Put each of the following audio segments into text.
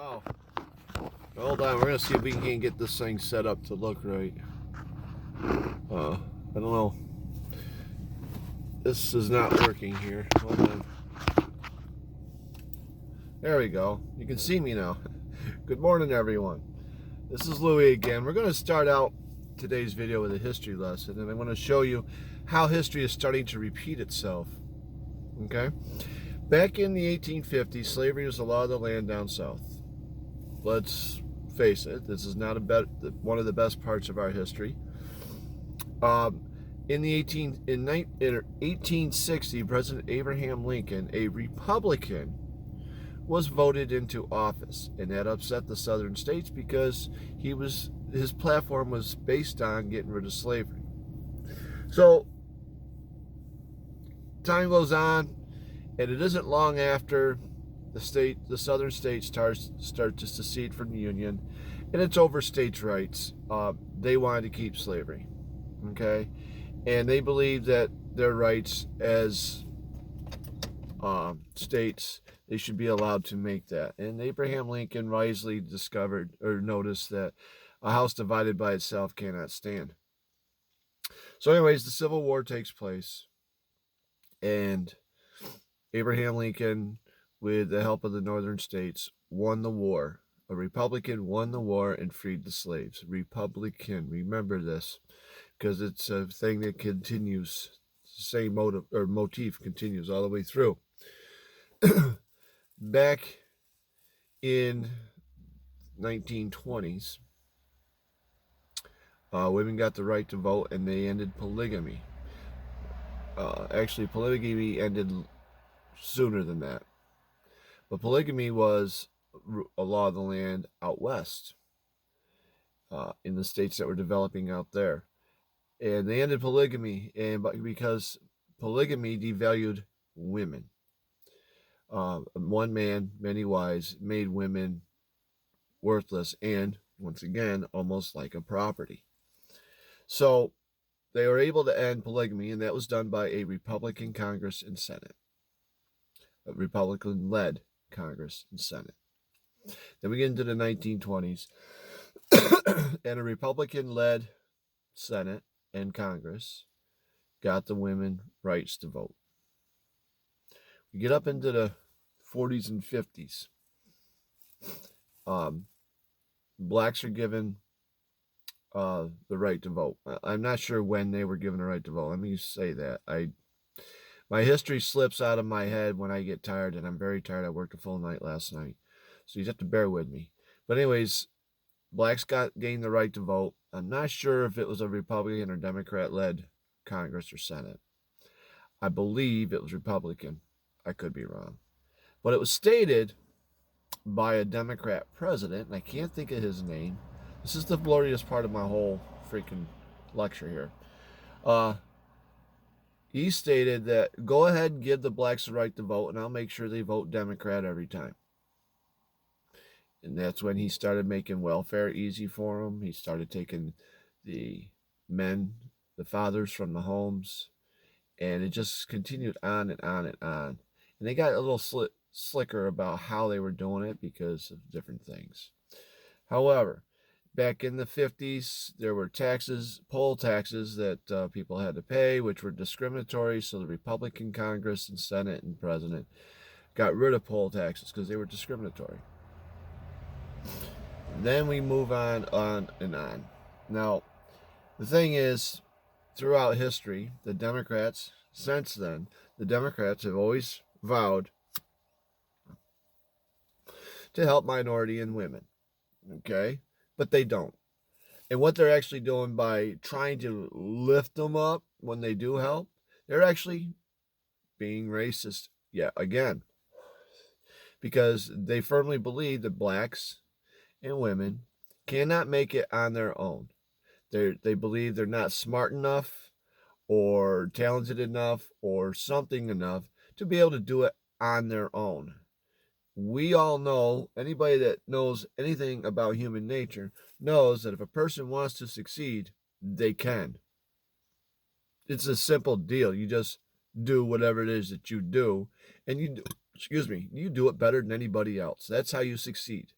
Wow. Hold on, we're gonna see if we can get this thing set up to look right. I don't know. This is not working here. Hold on. There we go. You can see me now. Good morning, everyone. This is Lewie again. We're gonna start out today's video with a history lesson, and I want to show you how history is starting to repeat itself. Okay? Back in the 1850s, slavery was the law of the land down south. Let's face it, this is not one of the best parts of our history. In 1860, President Abraham Lincoln, a Republican, was voted into office, and that upset the southern states because his platform was based on getting rid of slavery. So time goes on, and it isn't long after the southern states start to secede from the Union, and it's over states' rights. They wanted to keep slavery, okay, and they believed that their rights as states, they should be allowed to make that. And Abraham Lincoln wisely discovered or noticed that a house divided by itself cannot stand. So anyways, the Civil War takes place, and Abraham Lincoln, with the help of the northern states, won the war. A Republican won the war and freed the slaves. Republican, remember this, because it's a thing that continues. The same motif continues all the way through. Back in 1920s, women got the right to vote, and they ended polygamy. Actually, polygamy ended sooner than that. But polygamy was a law of the land out west, in the states that were developing out there. And they ended polygamy, because polygamy devalued women. One man, many wives, made women worthless and, once again, almost like a property. So they were able to end polygamy, and that was done by a Republican Congress and Senate. A Republican-led Congress and Senate. Then we get into the 1920s, and a Republican-led Senate and Congress got the women rights to vote. We get up into the 40s and 50s. Blacks are given the right to vote. I'm not sure when they were given the right to vote. Let me say that. My history slips out of my head when I get tired, and I'm very tired. I worked a full night last night, so you have to bear with me. But anyways, blacks gained the right to vote. I'm not sure if it was a Republican or Democrat-led Congress or Senate. I believe it was Republican. I could be wrong. But it was stated by a Democrat president, and I can't think of his name. This is the glorious part of my whole freaking lecture here. He stated that, go ahead and give the blacks the right to vote, and I'll make sure they vote Democrat every time. And that's when he started making welfare easy for them. He started taking the men, the fathers, from the homes, and it just continued on and on and on. And they got a little slicker about how they were doing it because of different things. However, back in the 50s, there were poll taxes that people had to pay, which were discriminatory. So the Republican Congress and Senate and President got rid of poll taxes because they were discriminatory. Then we move on and on. Now, the thing is, throughout history, the Democrats have always vowed to help minority and women, okay? But they don't. And what they're actually doing by trying to lift them up when they do help, they're actually being racist yet again. Because they firmly believe that blacks and women cannot make it on their own. They believe they're not smart enough or talented enough or something enough to be able to do it on their own. We all know, anybody that knows anything about human nature knows that if a person wants to succeed, they can. It's a simple deal. You just do whatever it is that you do, and you do it better than anybody else. That's how you succeed.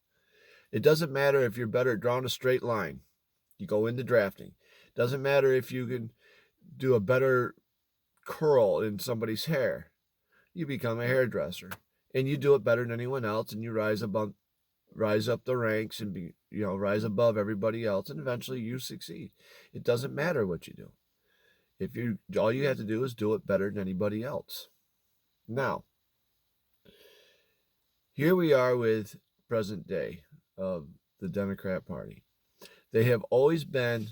It doesn't matter if you're better at drawing a straight line. You go into drafting. It doesn't matter if you can do a better curl in somebody's hair. You become a hairdresser, and you do it better than anyone else, and you rise up the ranks and rise above everybody else, and eventually you succeed. It doesn't matter what you do. All you have to do is do it better than anybody else. Now, here we are with present day of the Democrat Party. They have always been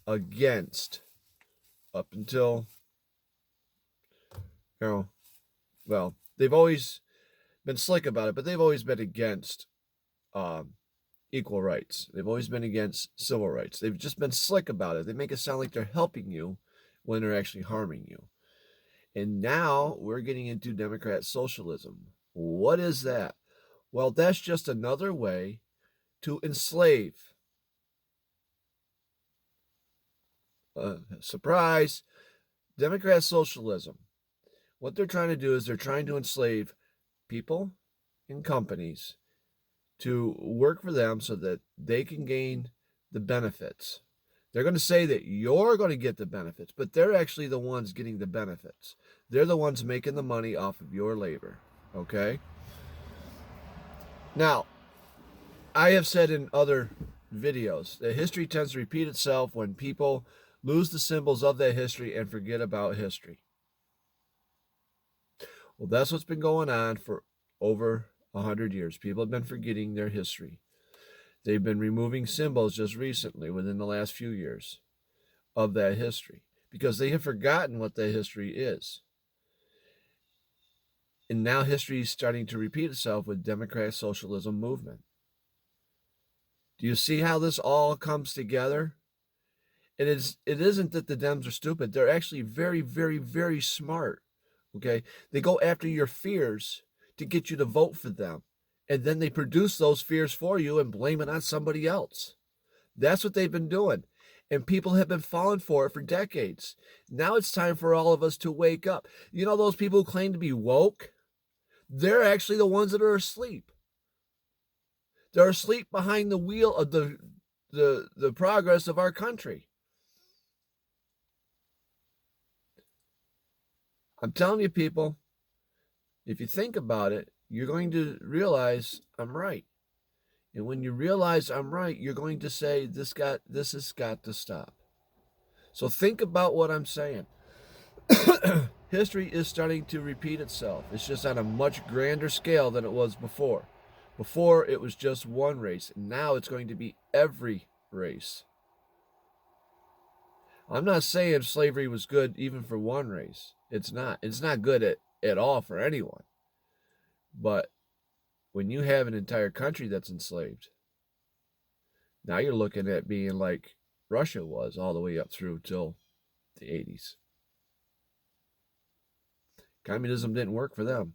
against, up until, they've always been slick about it, but they've always been against equal rights. They've always been against civil rights. They've just been slick about it. They make it sound like they're helping you when they're actually harming you. And now we're getting into Democrat socialism. What is that? Well, that's just another way to enslave. Surprise! Democrat socialism. What they're trying to do is they're trying to enslave people and companies to work for them so that they can gain the benefits. They're going to say that you're going to get the benefits, but they're actually the ones getting the benefits. They're the ones making the money off of your labor, okay? Now, I have said in other videos that history tends to repeat itself when people lose the symbols of that history and forget about history. Well, that's what's been going on for over 100 years. People have been forgetting their history. They've been removing symbols just recently, within the last few years, of that history, because they have forgotten what that history is. And now history is starting to repeat itself with Democratic socialism movement. Do you see how this all comes together? It isn't that the Dems are stupid. They're actually very, very, very smart. Okay? They go after your fears to get you to vote for them. And then they produce those fears for you and blame it on somebody else. That's what they've been doing. And people have been falling for it for decades. Now it's time for all of us to wake up. You know those people who claim to be woke? They're actually the ones that are asleep. They're asleep behind the wheel of the progress of our country. I'm telling you, people, if you think about it, you're going to realize I'm right. And when you realize I'm right, you're going to say, this has got to stop. So think about what I'm saying. History is starting to repeat itself. It's just on a much grander scale than it was before. Before, it was just one race. And now it's going to be every race. I'm not saying slavery was good even for one race. It's not. It's not good at all for anyone. But when you have an entire country that's enslaved, now you're looking at being like Russia was all the way up through till the 80s. Communism didn't work for them.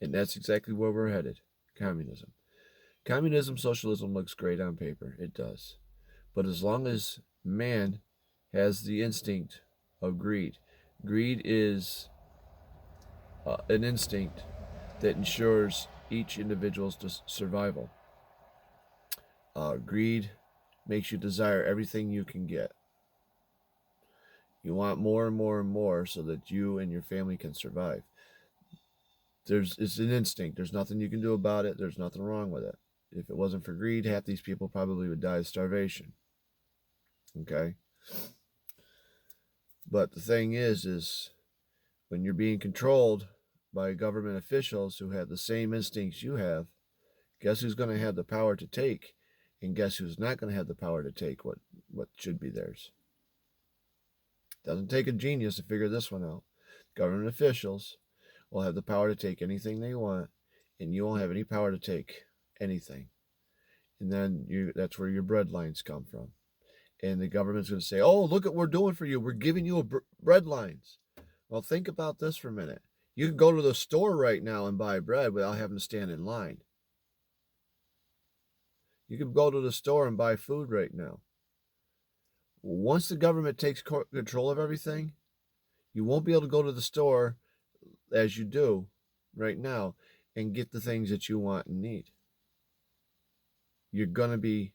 And that's exactly where we're headed. Communism. Communism, socialism looks great on paper. It does. But as long as man has the instinct of greed, greed is an instinct that ensures each individual's survival. Greed makes you desire everything you can get. You want more and more and more so that you and your family can survive. It's an instinct. There's nothing you can do about it. There's nothing wrong with it. If it wasn't for greed, half these people probably would die of starvation. Okay? But the thing is when you're being controlled by government officials who have the same instincts you have, guess who's going to have the power to take? And guess who's not going to have the power to take what should be theirs? Doesn't take a genius to figure this one out. Government officials will have the power to take anything they want, and you won't have any power to take anything. And then that's where your bread lines come from. And the government's going to say, oh, look at what we're doing for you. We're giving you bread lines. Well, think about this for a minute. You can go to the store right now and buy bread without having to stand in line. You can go to the store and buy food right now. Once the government takes control of everything, you won't be able to go to the store as you do right now and get the things that you want and need. you're going to be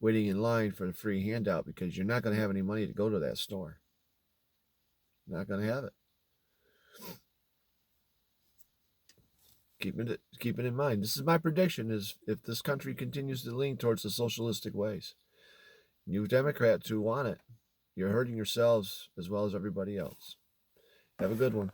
waiting in line for the free handout because you're not going to have any money to go to that store. Not going to have it. Keep it in mind. This is my prediction: is if this country continues to lean towards the socialistic ways, you Democrats who want it, you're hurting yourselves as well as everybody else. Have a good one.